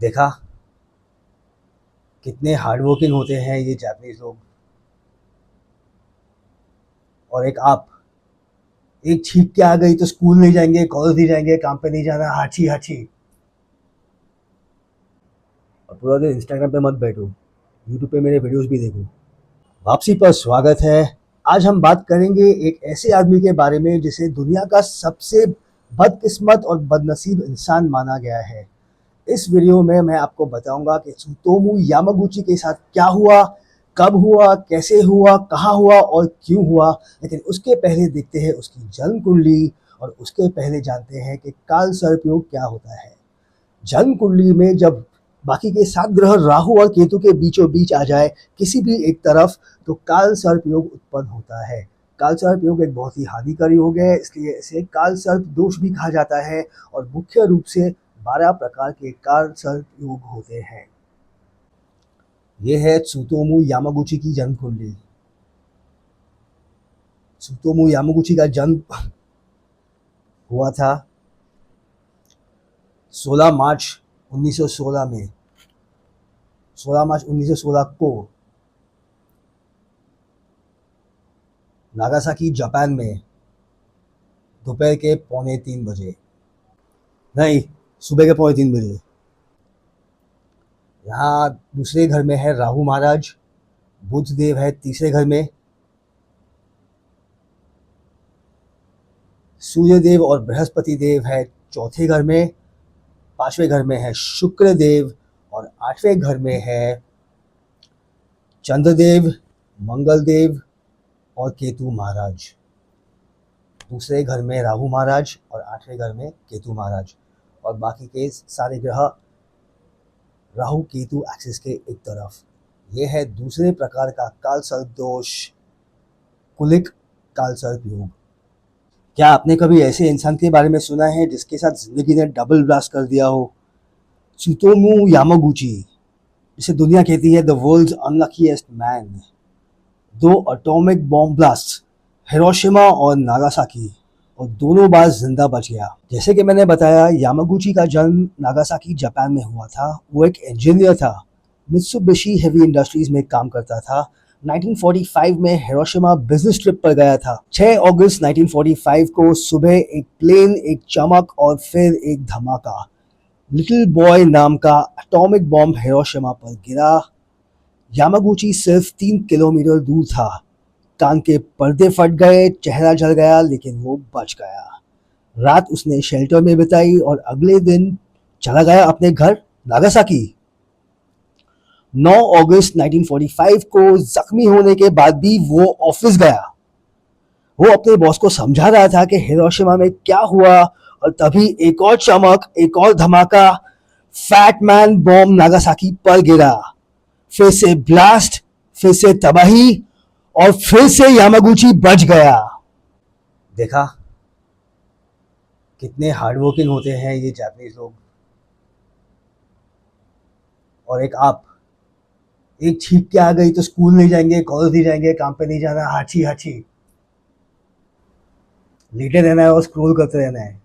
देखा कितने hard working होते हैं ये जापानीज लोग। और एक आप एक छींक के आ गई तो स्कूल नहीं जाएंगे, कॉलेज नहीं जाएंगे, काम पे नहीं जाना, हाची हाची। और पूरा दिन इंस्टाग्राम पे मत बैठो, यूट्यूब पे मेरे वीडियोस भी देखो। वापसी पर स्वागत है। आज हम बात करेंगे एक ऐसे आदमी के बारे में जिसे दुनिया का सबसे बदकिस्मत और बदनसीब इंसान माना गया है। इस वीडियो में मैं आपको बताऊंगा कि त्सुतोमू यामागुची के साथ क्या हुआ, कब हुआ, कैसे हुआ, कहाँ हुआ और क्यों हुआ। लेकिन उसके पहले देखते हैं उसकी जन्म कुंडली, और उसके पहले जानते हैं कि काल सर्पयोग क्या होता है। जन्म कुंडली में जब बाकी के 7 ग्रह राहु और केतु के बीचों बीच आ जाए किसी भी एक तरफ, तो काल सर्प योग उत्पन्न होता है। काल सर्प योग एक बहुत ही हानिकारी योग है, इसलिए इसे काल सर्प दोष भी कहा जाता है। और मुख्य रूप से 12 प्रकार के काल सर्प योग होते हैं। ये है त्सुतोमू यामागुची की जन्म कुंडली। त्सुतोमू यामागुची का जन्म हुआ था 16 मार्च 1916 में। 16 मार्च 1916 को नागासाकी जापान में दोपहर के 2:45 बजे, नहीं, सुबह के 3:45 बजे। यहाँ दूसरे घर में है राहु महाराज, बुध देव है तीसरे घर में, सूर्य देव और बृहस्पति देव है चौथे घर में, 5वें घर में है शुक्र देव, और 8वें घर में है चंद्रदेव, मंगल देव और केतु महाराज। दूसरे घर में राहु महाराज और 8वें घर में केतु महाराज, और बाकी के सारे ग्रह राहु केतु एक्सिस के एक तरफ। यह है दूसरे प्रकार का काल सर्प दोष, कुलिक काल सर्प योग। क्या आपने कभी ऐसे इंसान के बारे में सुना है जिसके साथ जिंदगी ने डबल ब्लास्ट कर दिया हो? त्सुतोमू यामागुची, जिसे दुनिया कहती है the world's unluckiest man. 2 atomic bomb blast, Hiroshima और नागासाकी, और दोनों बार जिंदा बच गया। जैसे कि मैंने बताया, यामागुची का जन्म नागासाकी जापान में हुआ था। वो एक इंजीनियर था, मित्सुबिशी हेवी इंडस्ट्रीज में काम करता था। 1945 में हिरोशिमा बिजनेस ट्रिप पर गया था। 6 अगस्त 1945 को सुबह एक प्लेन, एक चमक और फिर एक धमाका, लिटिल बॉय नाम का एटॉमिक बॉम्ब हिरोशिमा पर गिरा। यामागुची सिर्फ 3 किलोमीटर दूर था। कान के पर्दे फट गए, चेहरा जल गया, लेकिन वो बच गया। रात उसने शेल्टर में बिताई और अगले दिन चला गया अपने घर नागासाकी। 9 अगस्त 1945 को जख्मी होने के बाद भी वो ऑफिस गया। वो अपने बॉस को समझा रहा था कि हिरोशिमा में क्या हुआ, और तभी एक और चमक, एक और धमाका, फैट मैन बॉम्ब नागासाकी पर गिरा। फिर से ब्लास्ट, फिर से तबाही, और फिर से यामागुची बच गया। देखा कितने हार्ड वर्किंग होते हैं ये जापानीज लोग। और एक आप एक छींक के आ गई तो स्कूल नहीं जाएंगे, कॉलेज नहीं जाएंगे, काम पे नहीं जाना, हाची हाची। लेटे रहना है और स्क्रोल करते रहना है।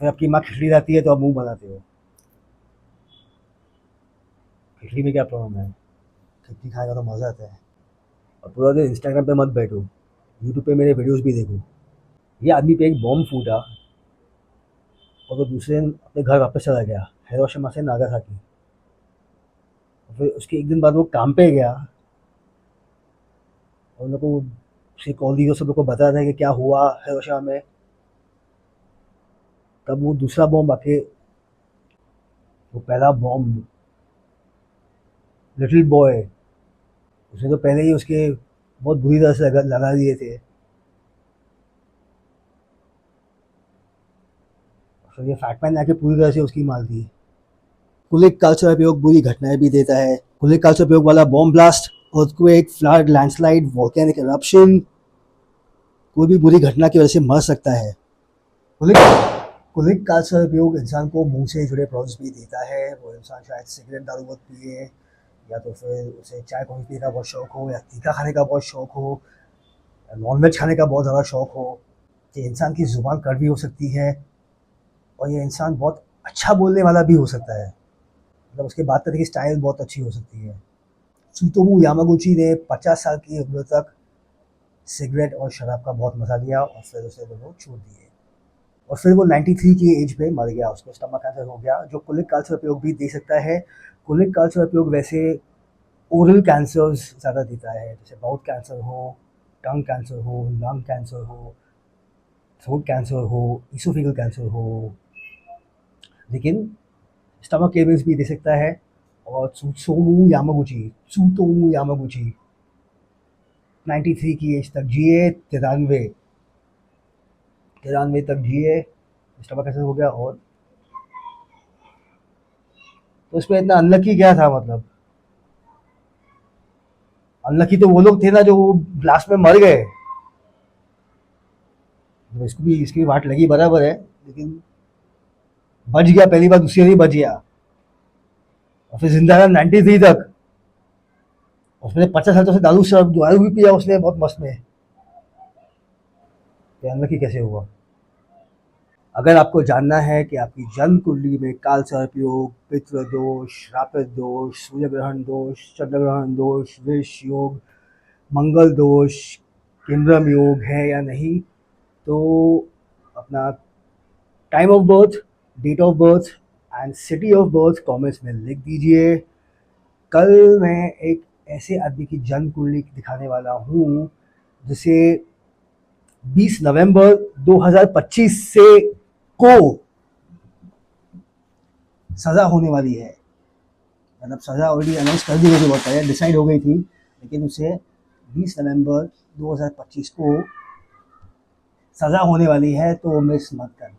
फिर आपकी माँ खिचड़ी लाती है तो आप मुंह बनाते हो। खिचड़ी में क्या प्रॉब्लम है? खिचड़ी खाने का तो मज़ा आता है। और पूरा दिन इंस्टाग्राम पे मत बैठो, यूट्यूब पे मेरे वीडियोस भी देखो। ये आदमी पे एक बॉम्ब फूटा और वो दूसरे दिन अपने घर वापस चला गया, हिरोशिमा से नागासाकी। फिर उसके एक दिन बाद वो काम पे गया, और उन लोग को उसकी कॉलीग सब लोग को बताया था कि क्या हुआ हिरोशिमा में। तब वो दूसरा बॉम्ब आके, वो पहला बॉम्ब लिटिल बॉय, उसने तो पहले ही उसके बहुत बुरी तरह से लगा दिए थे। फिर ये फैटमैन आके पूरी तरह से उसकी मार दी। कुलिक कल्चर उपयोग बुरी घटनाएं भी देता है। कुलिक कल्चर उपयोग वाला bomb blast, earthquake, flood, landslide, volcanic eruption, कोई भी बुरी घटना की वजह से मर सकता है। कुलिक कुलिक कल्चर उपयोग इंसान को मुंह से जुड़े प्रॉब्लम्स भी देता है। वो इंसान शायद सिगरेट दारू बहुत पिए, या तो फिर उसे चाय कॉफ़ी पीने का बहुत शौक हो, या तीखा खाने का बहुत शौक हो, या नॉनवेज खाने का बहुत ज़्यादा शौक हो। कि इंसान की ज़ुबान कड़वी हो सकती है, और ये इंसान बहुत अच्छा बोलने वाला भी हो सकता है, मतलब उसके बात करने की स्टाइल बहुत अच्छी हो सकती है। त्सुतोमू यामागुची ने 50 साल की उम्र तक सिगरेट और शराब का बहुत मज़ा लिया और फिर उसे दोनों छोड़ दिए। और फिर वो 93 की एज पे मर गया, उसको स्टमक कैंसर हो गया, जो कोलिक कैंसर उपयोग भी दे सकता है। कोलिक कैंसर उपयोग वैसे ओरल कैंसर्स ज़्यादा देता है, जैसे माउथ कैंसर हो, टंग कैंसर हो, लंग कैंसर हो, थ्रोट कैंसर हो, इसोफेगल कैंसर हो, लेकिन स्टमक केबल्स भी दे सकता है। और त्सुतोमू यामागुची 93 की एज तक जिए, 93 तक जिए, स्टमक कैंसर हो गया। और तो उसमें इतना अनलकी क्या था, मतलब अनलकी तो वो लोग थे ना जो ब्लास्ट में मर गए। तो इसकी भी वाट लगी बराबर है, लेकिन बच गया, पहली बार, दूसरी बार बच गया और फिर जिंदा रहा 93 तक। उसने 50 साल तो से दारू भी पिया उसने बहुत मस्त में। तो अनलकी कैसे हुआ? अगर आपको जानना है कि आपकी जन्म कुंडली में काल सर्प योग, पितृ दोष, श्रापित दोष, सूर्य ग्रहण दोष, चंद्र ग्रहण दोष, विष योग, मंगल दोष, किम्रम योग है या नहीं, तो अपना time of birth, date of birth and city of birth comments में लिख दीजिए। कल मैं एक ऐसे आदमी की जन्म कुंडली दिखाने वाला हूँ जिसे 20 नवंबर 2025 से को सज़ा होने वाली है। मतलब सज़ा ऑलरेडी अनाउंस कर दी गई थी, बहुत पहले डिसाइड हो गई थी, लेकिन उसे 20 नवंबर 2025 को सज़ा होने वाली है, तो मिस मत करना।